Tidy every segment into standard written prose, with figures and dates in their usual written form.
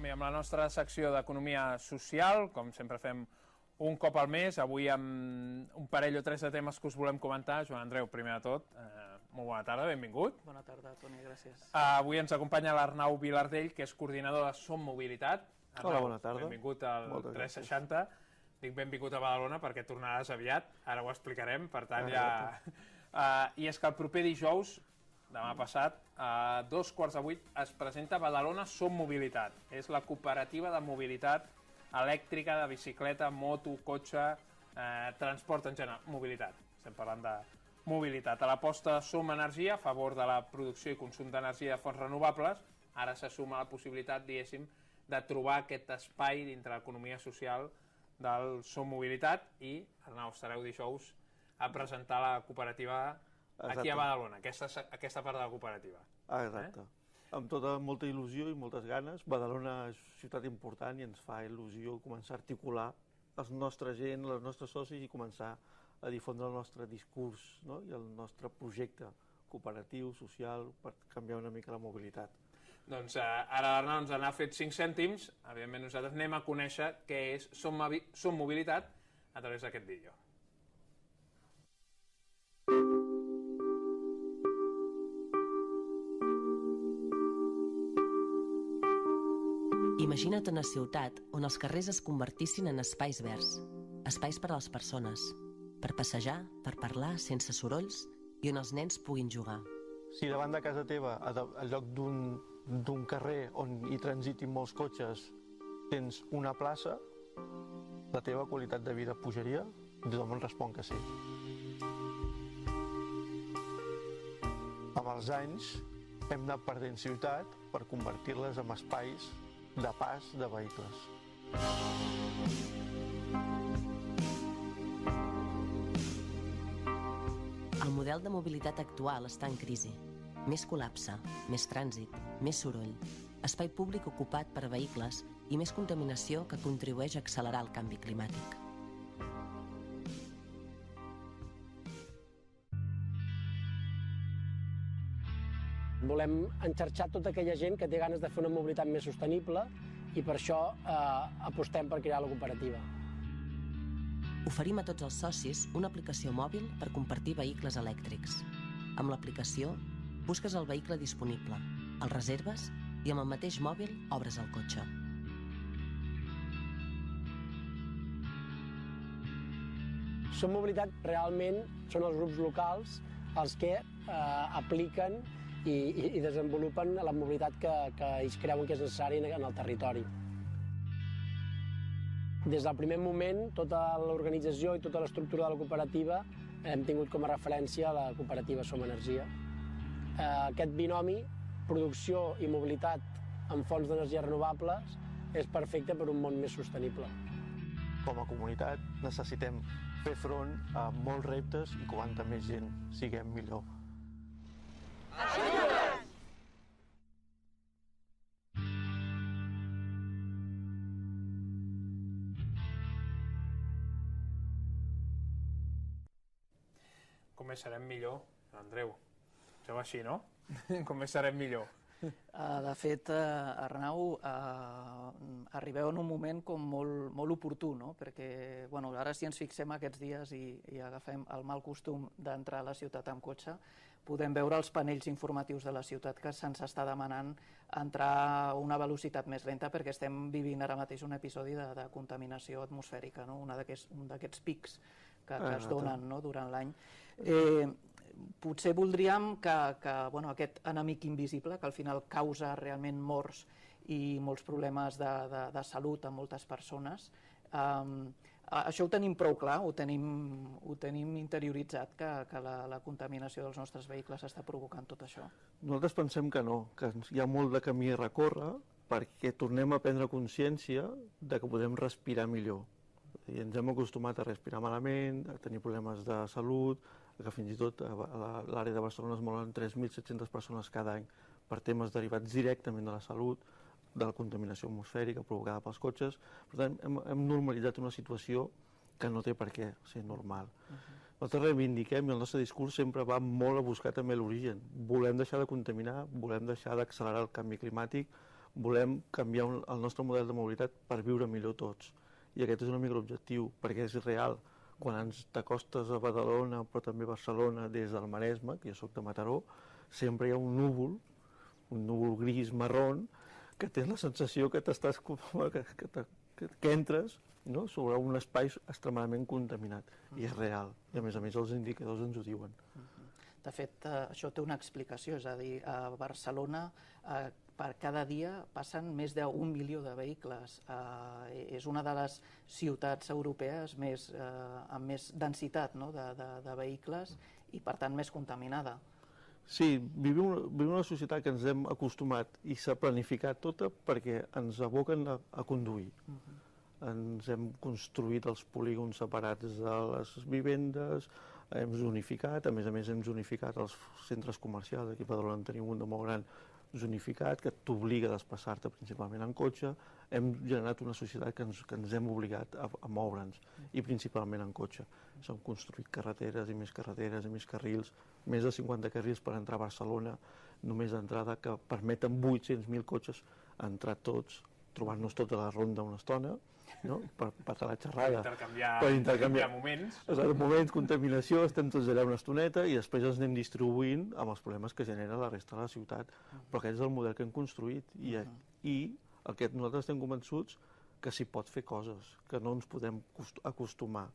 Som-hi amb la nostra secció d'economia social, com sempre fem un cop al mes, avui amb un parell o tres de temes que us volem comentar. Joan Andreu, primer de tot, molt bona tarda, benvingut. Bona tarda, Toni, gràcies. Avui ens acompanya l'Arnau Vilardell, que és coordinador de Som Mobilitat. Arnau, hola, bona tarda. Benvingut al 360. Dic benvingut a Badalona perquè tornaràs aviat, ara ho explicarem, per tant I és que el proper dijous, demà passat, a 7:15 es presenta Badalona Som Mobilitat. És la cooperativa de mobilitat elèctrica, de bicicleta, moto, cotxe, transport en general, mobilitat. Estem parlant de mobilitat. A l'aposta Som Energia, a favor de la producció i consum d'energia de fonts renovables, ara se suma la possibilitat, diguéssim, de trobar aquest espai dintre l'economia social del Som Mobilitat i, Arnau, estareu dijous a presentar la cooperativa aquí a Badalona, aquesta part de la cooperativa. Exacte. Amb molta il·lusió i moltes ganes. Badalona és una ciutat important i ens fa il·lusió començar a articular els nostres gent, els nostres socis i començar a difondre el nostre discurs, no? I el nostre projecte cooperatiu, social, per canviar una mica la mobilitat. Doncs ara l'Arnau ens n'ha fet 5 cèntims. Evidentment nosaltres anem a conèixer què és Som Mobilitat a través d'aquest vídeo. Imagina't una ciutat on els carrers es convertissin en espais verds, espais per a les persones, per passejar, per parlar sense sorolls i on els nens puguin jugar. Si davant de casa teva, al lloc d'un carrer on hi transitin molts cotxes, tens una plaça, la teva qualitat de vida pujaria? Tothom em respon que sí. Amb els anys hem anat perdent ciutat per convertir-les en espais de pas de vehicles. El model de mobilitat actual està en crisi. Més col·lapse, més trànsit, més soroll, espai públic ocupat per vehicles i més contaminació que contribueix a accelerar el canvi climàtic. Volem enxarxar tota aquella gent que té ganes de fer una mobilitat més sostenible i per això apostem per crear la cooperativa. Oferim a tots els socis una aplicació mòbil per compartir vehicles elèctrics. Amb l'aplicació, busques el vehicle disponible, el reserves i amb el mateix mòbil obres el cotxe. Som Mobilitat realment són els grups locals els que apliquen i desenvolupen la mobilitat que ells creuen que és necessària en el territori. Des del primer moment, tota l'organització i tota l'estructura de la cooperativa hem tingut com a referència la cooperativa Som Energia. Aquest binomi, producció i mobilitat amb fonts d'energia renovables, és perfecte per un món més sostenible. Com a comunitat necessitem fer front a molts reptes i quanta més gent siguem millor. Com més serem millor, Andreu? Som així, no? Com més serem millor. De fet, Arnau, arribeu en un moment com molt oportú, no? Perquè ara si ens fixem aquests dies i agafem el mal costum d'entrar a la ciutat amb cotxe, podem veure els panells informatius de la ciutat que se'ns està demanant entrar a una velocitat més lenta perquè estem vivint ara mateix un episodi de contaminació atmosfèrica, no? Un d'aquests pics que es donen durant l'any. Potser voldríem que aquest enemic invisible, que al final causa realment morts i molts problemes de salut a moltes persones, això ho tenim prou clar, ho tenim interioritzat, que la contaminació dels nostres vehicles està provocant tot això. Nosaltres pensem que no, que hi ha molt de camí a recórrer perquè tornem a prendre consciència de que podem respirar millor. I ens hem acostumat a respirar malament, a tenir problemes de salut, que fins i tot a l'àrea de Barcelona es moren 3.700 persones cada any per temes derivats directament de la salut, de la contaminació atmosfèrica provocada pels cotxes. Per tant, hem normalitzat una situació que no té per què ser normal. Nosaltres reivindiquem i el nostre discurs sempre va molt a buscar també l'origen. Volem deixar de contaminar, volem deixar d'accelerar el canvi climàtic, volem canviar el nostre model de mobilitat per viure millor tots. I aquest és una mica l'objectiu, perquè és real. Quan ens t'acostes a Badalona, però també a Barcelona, des del Maresme, que jo soc de Mataró, sempre hi ha un núvol gris, marrón, que tens la sensació que t'estàs que entres, no?, sobre un espai extremadament contaminat. I és real. I a més els indicadors ens ho diuen. De fet, això té una explicació, és a dir, a Barcelona per cada dia passen més d'1 milió de vehicles. És una de les ciutats europees amb més densitat, no?, de vehicles i, per tant, més contaminada. Sí, vivim una societat que ens hem acostumat i s'ha planificat tota perquè ens aboquen a conduir. Ens hem construït els polígons separats de les vivendes, hem zonificat, a més hem zonificat els centres comercials. Aquí a Badalona en tenim un de molt gran zonificat que t'obliga a desplaçar-te principalment en cotxe. Hem generat una societat que ens hem obligat a moure'ns, i principalment en cotxe. S'han construït carreteres i més carrils, més de 50 carrils per entrar a Barcelona, només d'entrada, que permeten 800.000 cotxes entrar tots, trobar-nos tota la ronda una estona, no?, per la xerrada. Per intercanviar moments. Moments, contaminació, estem tots allà una estoneta i després ens anem distribuint amb els problemes que genera la resta de la ciutat. Però aquest és el model que hem construït i el que nosaltres estem convençuts que s'hi pot fer coses, que no ens podem acostumar.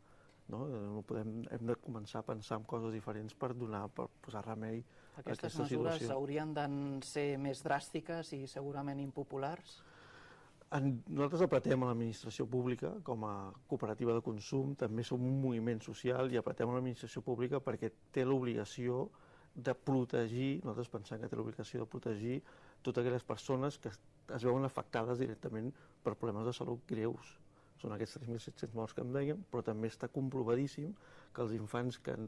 Hem de començar a pensar en coses diferents per posar remei a aquesta situació. Aquestes mesures haurien de ser més dràstiques i segurament impopulars? Nosaltres apretem a l'administració pública com a cooperativa de consum, també som un moviment social i apretem a l'administració pública perquè té l'obligació de protegir, nosaltres pensem que té l'obligació de protegir totes aquelles persones que es veuen afectades directament per problemes de salut greus. Són aquests 3.700 morts que em deien, però també està comprovadíssim que els infants que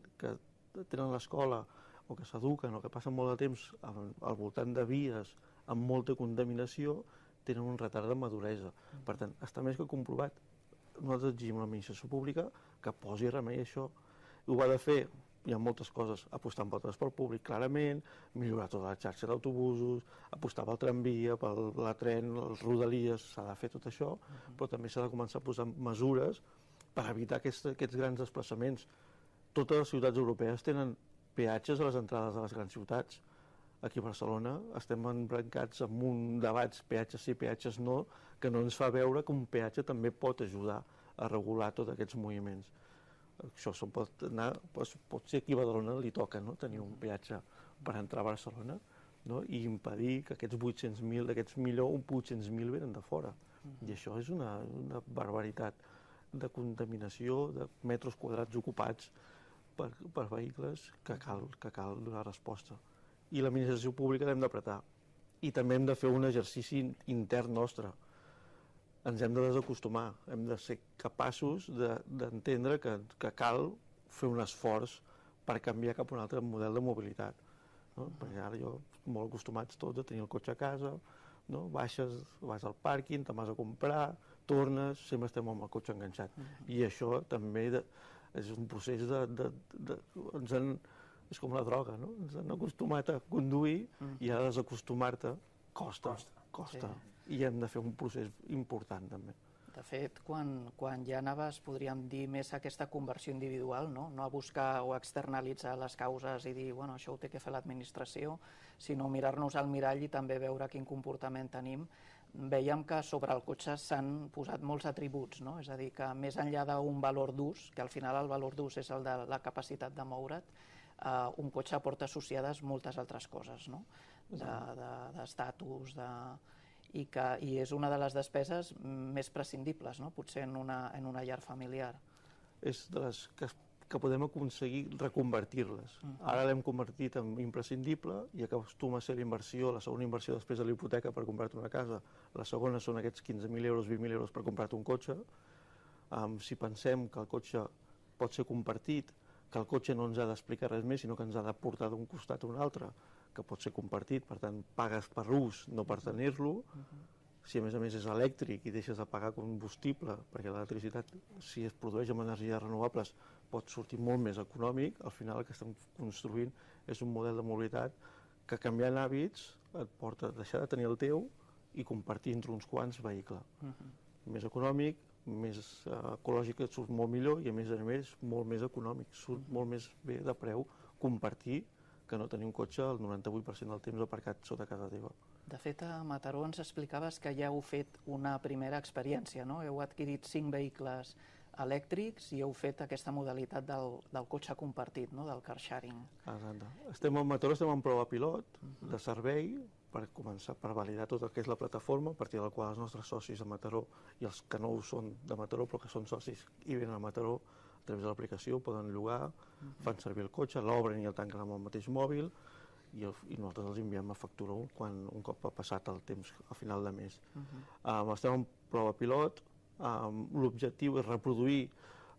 tenen l'escola o que s'eduquen o que passen molt de temps al voltant de vies amb molta contaminació tenen un retard de maduresa. Per tant, està més que comprovat. Nosaltres exigim a l'administració pública que posi remei a això. Ho ha de fer, hi ha moltes coses, apostant pel transport públic clarament, millorar tota la xarxa d'autobusos, apostar pel tramvia, pel tren, les rodalies, s'ha de fer tot això, però també s'ha de començar a posar mesures per evitar aquests grans desplaçaments. Totes les ciutats europees tenen peatges a les entrades de les grans ciutats. Aquí a Barcelona estem embrancats amb un debat peatges sí, peatges no, que no ens fa veure que un peatge també pot ajudar a regular tots aquests moviments. Això pot ser aquí a Badalona li toca, no?, tenir un peatge per entrar a Barcelona, no?, i impedir que aquests 800.000, d'aquests millor, 800.000 venen de fora. I això és una barbaritat de contaminació, de metres quadrats ocupats per vehicles que cal donar resposta. I l'administració pública l'hem d'apretar. I també hem de fer un exercici intern nostre. Ens hem de desacostumar, hem de ser capaços d'entendre que cal fer un esforç per canviar cap a un altre model de mobilitat. Perquè ara molt acostumats tots a tenir el cotxe a casa, vas al pàrquing, te'n vas a comprar, tornes, sempre estem amb el cotxe enganxat. I això també és un procés és com la droga, no? Ens han acostumat a conduir i a desacostumar-te costa. I hem de fer un procés important, també. De fet, quan ja anaves, podríem dir, més aquesta conversió individual, no a buscar o externalitzar les causes i dir, bueno, això ho té que fer l'administració, sinó mirar-nos al mirall i també veure quin comportament tenim. Veiem que sobre el cotxe s'han posat molts atributs, no? És a dir, que més enllà d'un valor d'ús, que al final el valor d'ús és el de la capacitat de moure't, un cotxe porta associades moltes altres coses, no?, d'estatus, i és una de les despeses més prescindibles, no?, potser en una llar familiar. És de les que podem aconseguir reconvertir-les. Ara l'hem convertit en imprescindible i acostuma a ser la segona inversió després de la hipoteca per comprar-te una casa. La segona són aquests 15.000 euros, 20.000 euros per comprar-te un cotxe. Si pensem que el cotxe pot ser compartit, que el cotxe no ens ha d'explicar res més, sinó que ens ha de portar d'un costat a un altre, que pot ser compartit, per tant, pagues per ús, no per tenir-lo. Si a més és elèctric i deixes de pagar combustible, perquè l'electricitat, si es produeix amb energies renovables, pot sortir molt més econòmic, al final el que estem construint és un model de mobilitat que canviant hàbits et porta a deixar de tenir el teu i compartir entre uns quants vehicle. Més econòmic, més ecològic, et surt molt millor i a més molt més econòmic, surt molt més bé de preu compartir que no tenir un cotxe el 98% del temps aparcat sota casa teva. De fet, a Mataró ens explicaves que ja heu fet una primera experiència, no? Heu adquirit 5 vehicles elèctrics i heu fet aquesta modalitat del cotxe compartit, no? Del car sharing. Exacte. A Mataró estem en prova pilot de servei per començar, per validar tot el que és la plataforma, a partir de la qual els nostres socis a Mataró i els que no ho són de Mataró però que són socis i venen a Mataró a través de l'aplicació poden llogar, fan servir el cotxe, l'obren i el tanquen amb el mateix mòbil i nosaltres els enviem a factura un cop ha passat el temps a final de mes. Estem en prova pilot, l'objectiu és reproduir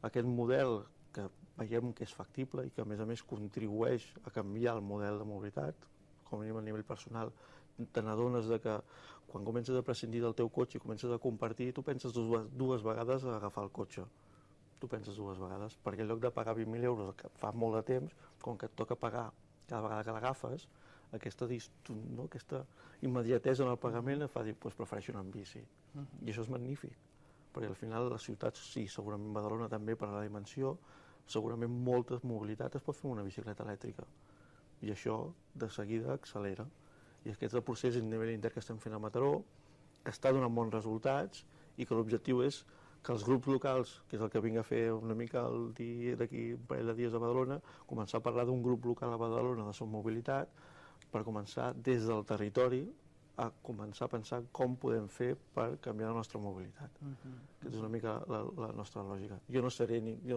aquest model que veiem que és factible i que a més contribueix a canviar el model de mobilitat, com a mínim a nivell personal. Te n'adones que quan comences a prescindir del teu cotxe i comences a compartir, tu penses dues vegades a agafar el cotxe. Tu penses dues vegades, perquè en lloc de pagar 20.000 euros, que fa molt de temps, com que et toca pagar cada vegada que l'agafes, aquesta immediatesa en el pagament et fa dir, doncs prefereixo anar en bici. I això és magnífic, perquè al final les ciutats, sí, segurament Badalona també per la dimensió, segurament moltes mobilitats es pot fer amb una bicicleta elèctrica. I això de seguida accelera. I aquest és el procés a nivell intern que estem fent a Mataró, que està donant bons resultats i que l'objectiu és que els grups locals, que és el que vinc a fer una mica d'aquí un parell de dies a Badalona, començar a parlar d'un grup local a Badalona de mobilitat per començar des del territori a començar a pensar com podem fer per canviar la nostra mobilitat. Aquesta és una mica la nostra lògica. Jo no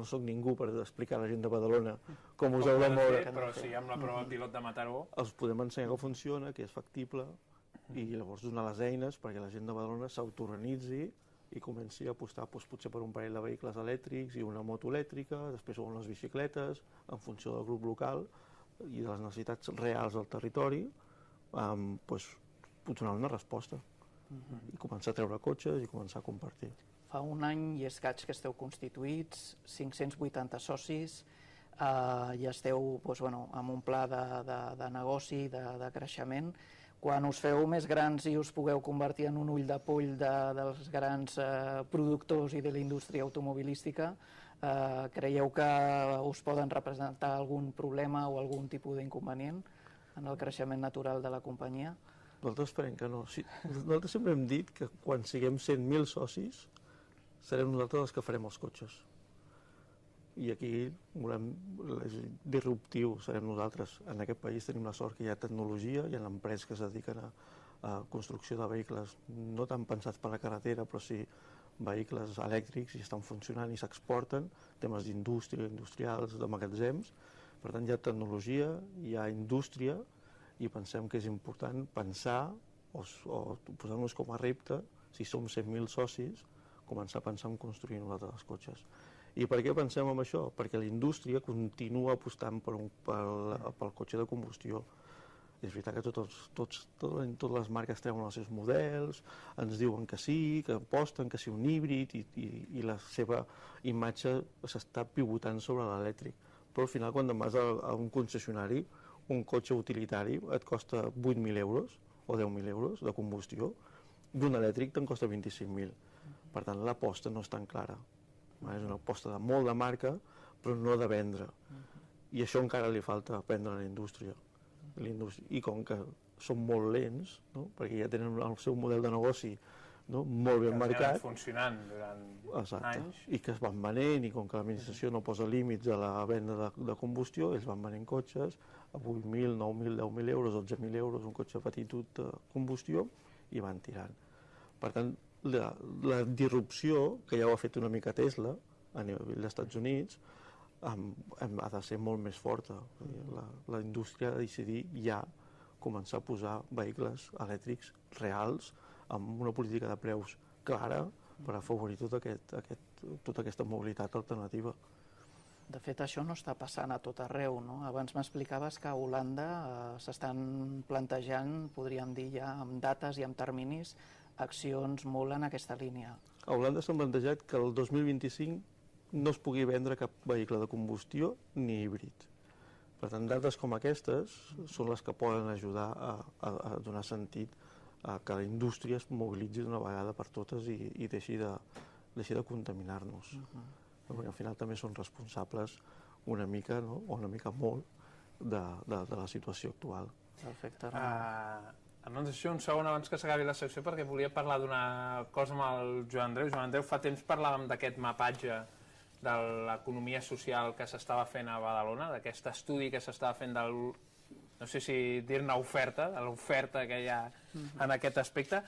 soc ningú per explicar a la gent de Badalona com us heu de moure. Però si amb la prova pilot de Mataró... Els podem ensenyar com funciona, que és factible, i llavors donar les eines perquè la gent de Badalona s'autoorganitzi i comenci a apostar potser per un parell de vehicles elèctrics i una moto elèctrica, després unes bicicletes, en funció del grup local i de les necessitats reals del territori, donar una resposta i començar a treure cotxes i començar a compartir. Fa un any i escaig que esteu constituïts, 580 socis, i esteu amb un pla de negoci, de creixement. Quan us feu més grans i us pugueu convertir en un ull de poll dels grans productors i de la indústria automobilística, creieu que us poden representar algun problema o algun tipus d'inconvenient en el creixement natural de la companyia? Nosaltres esperem que no. Nosaltres sempre hem dit que quan siguem 100.000 socis serem nosaltres els que farem els cotxes. I aquí volem disruptiu, serem nosaltres. En aquest país tenim la sort que hi ha tecnologia, hi ha empreses que es dediquen a construcció de vehicles no tan pensats per la carretera, però sí vehicles elèctrics i estan funcionant i s'exporten, temes d'indústria, industrials, de magatzems. Per tant, hi ha tecnologia, hi ha indústria i pensem que és important pensar o posar-nos com a repte, si som 100.000 socis, començar a pensar en construir nosaltres els cotxes. I per què pensem en això? Perquè la indústria continua apostant pel cotxe de combustió. És veritat que totes les marques treuen els seus models, ens diuen que sí, que aposten, que sí un híbrid i la seva imatge s'està pivotant sobre l'elèctric. Però al final, quan vas a un concessionari, un cotxe utilitari et costa 8.000 euros o 10.000 euros de combustió, d'un elèctric te'n costa 25.000. Per tant, l'aposta no és tan clara. És una aposta de molt de marca, però no de vendre. I això encara li falta aprendre a la indústria. I com que són molt lents, perquè ja tenen el seu model de negoci molt ben marcat, funcionant durant anys, i que es van venent, i com que l'administració no posa límits a la venda de combustió, ells van venent cotxes a 8.000, 9.000, 10.000 euros, 12.000 euros, un cotxe petit de combustió, i van tirant. Per tant, la disrupció, que ja ho ha fet una mica Tesla a nivell dels Estats Units, ha de ser molt més forta. La indústria ha de decidir ja començar a posar vehicles elèctrics reals amb una política de preus clara per afavorir tota aquesta mobilitat alternativa. De fet, això no està passant a tot arreu, no? Abans m'explicaves que a Holanda s'estan plantejant, podríem dir ja, amb dates i amb terminis, accions molt en aquesta línia. A Holanda s'ha plantejat que el 2025 no es pugui vendre cap vehicle de combustió ni híbrid. Per tant, dades com aquestes són les que poden ajudar a donar sentit que la indústria es mobilitzi d'una vegada per totes i deixi de contaminar-nos. Perquè al final també són responsables una mica, no? O una mica molt, de la situació actual. Perfecte. Doncs això, un segon abans que s'acabi la secció, perquè volia parlar d'una cosa amb el Joan Andreu. Joan Andreu, fa temps parlàvem d'aquest mapatge de l'economia social que s'estava fent a Badalona, d'aquest estudi que s'estava fent del, no sé si dir-ne oferta, de l'oferta que hi ha en aquest aspecte,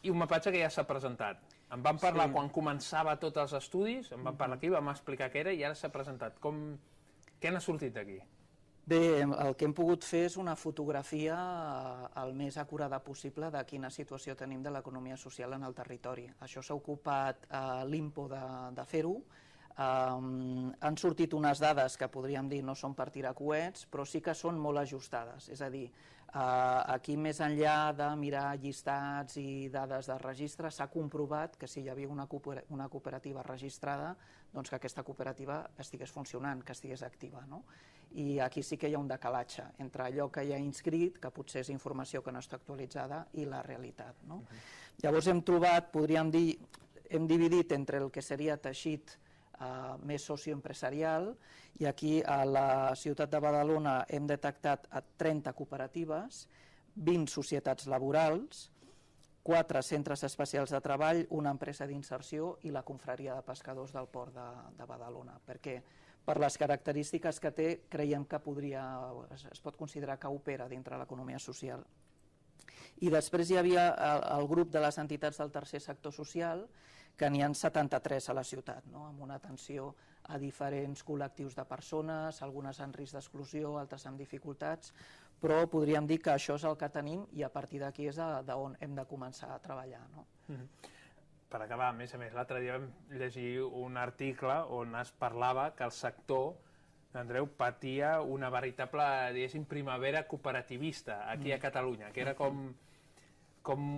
i un mapatge que ja s'ha presentat. En vam parlar quan començava tots els estudis, en vam parlar aquí, vam explicar què era i ara s'ha presentat. Què n'ha sortit d'aquí? Bé, el que hem pogut fer és una fotografia el més acurada possible de quina situació tenim de l'economia social en el territori. Això s'ha ocupat l'INPO de fer-ho. Han sortit unes dades que podríem dir no són per tirar coets, però sí que són molt ajustades. És a dir, aquí més enllà de mirar llistats i dades de registre, s'ha comprovat que si hi havia una cooperativa registrada, doncs que aquesta cooperativa estigués funcionant, que estigués activa, no? I aquí sí que hi ha un decalatge entre allò que hi ha inscrit, que potser és informació que no està actualitzada, i la realitat, no? Llavors hem trobat, podríem dir, hem dividit entre el que seria teixit més socioempresarial, i aquí a la ciutat de Badalona hem detectat 30 cooperatives, 20 societats laborals, 4 centres especials de treball, una empresa d'inserció i la confraria de pescadors del port de Badalona. Perquè per les característiques que té, creiem que es pot considerar que opera dintre l'economia social. I després hi havia el grup de les entitats del tercer sector social, que n'hi ha 73 a la ciutat, amb una atenció a diferents col·lectius de persones, algunes en risc d'exclusió, altres amb dificultats, però podríem dir que això és el que tenim i a partir d'aquí és d'on hem de començar a treballar. Per acabar, a més, l'altre dia vam llegir un article on es parlava que el sector, Andreu, patia una veritable, diguéssim, primavera cooperativista aquí a Catalunya, que era com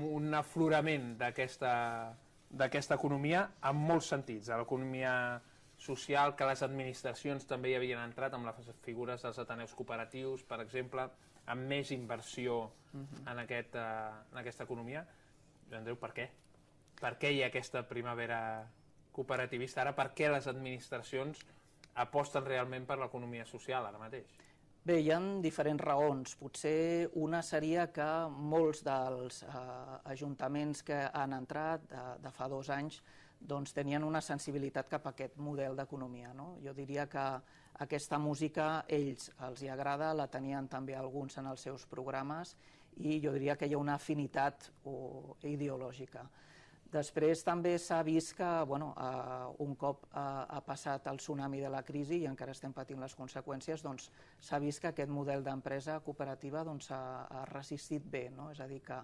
un aflorament d'aquesta economia en molts sentits, de l'economia social, que les administracions també hi havien entrat amb les figures dels ateneus cooperatius, per exemple, amb més inversió en aquesta economia. Andreu, per què? Per què hi ha aquesta primavera cooperativista ara? Per què les administracions aposten realment per l'economia social ara mateix? Bé, hi ha diferents raons. Potser una seria que molts dels ajuntaments que han entrat de fa 2 anys doncs tenien una sensibilitat cap a aquest model d'economia. Jo diria que aquesta música ells els hi agrada, la tenien també alguns en els seus programes i jo diria que hi ha una afinitat ideològica. Després també s'ha vist que un cop ha passat el tsunami de la crisi i encara estem patint les conseqüències, doncs s'ha vist que aquest model d'empresa cooperativa ha resistit bé, és a dir, que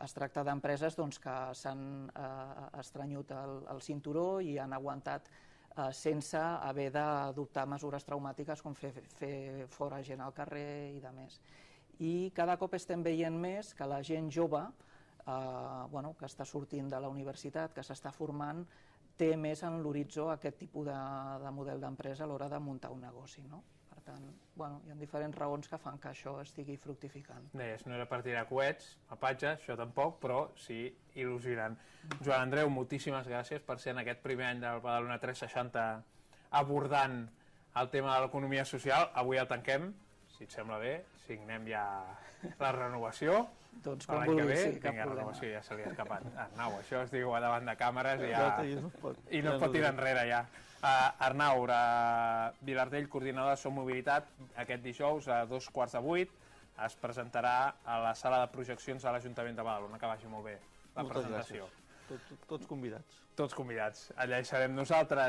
es tracta d'empreses que s'han estrenyut el cinturó i han aguantat sense haver d'adoptar mesures traumàtiques com fer fora gent al carrer i demés. I cada cop estem veient més que la gent jove que està sortint de la universitat, que s'està formant, té més en l'horitzó aquest tipus de model d'empresa a l'hora de muntar un negoci. Per tant, hi ha diferents raons que fan que això estigui fructificant. No era per tirar coets, mapatge, això tampoc, però sí il·lusionant. Joan Andreu, moltíssimes gràcies per ser en aquest primer any del Badalona 360 abordant el tema de l'economia social. Avui el tanquem, si et sembla bé, signem ja la renovació. Doncs com vulguis, sí, cap problema. Ja se li ha escapat. Arnau, això es diu davant de càmeres i no es pot tirar enrere ja. Arnau Vilardell, coordinador de Som Mobilitat, aquest dijous a 7:15 es presentarà a la sala de projeccions de l'Ajuntament de Badalona. Que vagi molt bé la presentació. Tots convidats. Tots convidats. Allà hi serem nosaltres.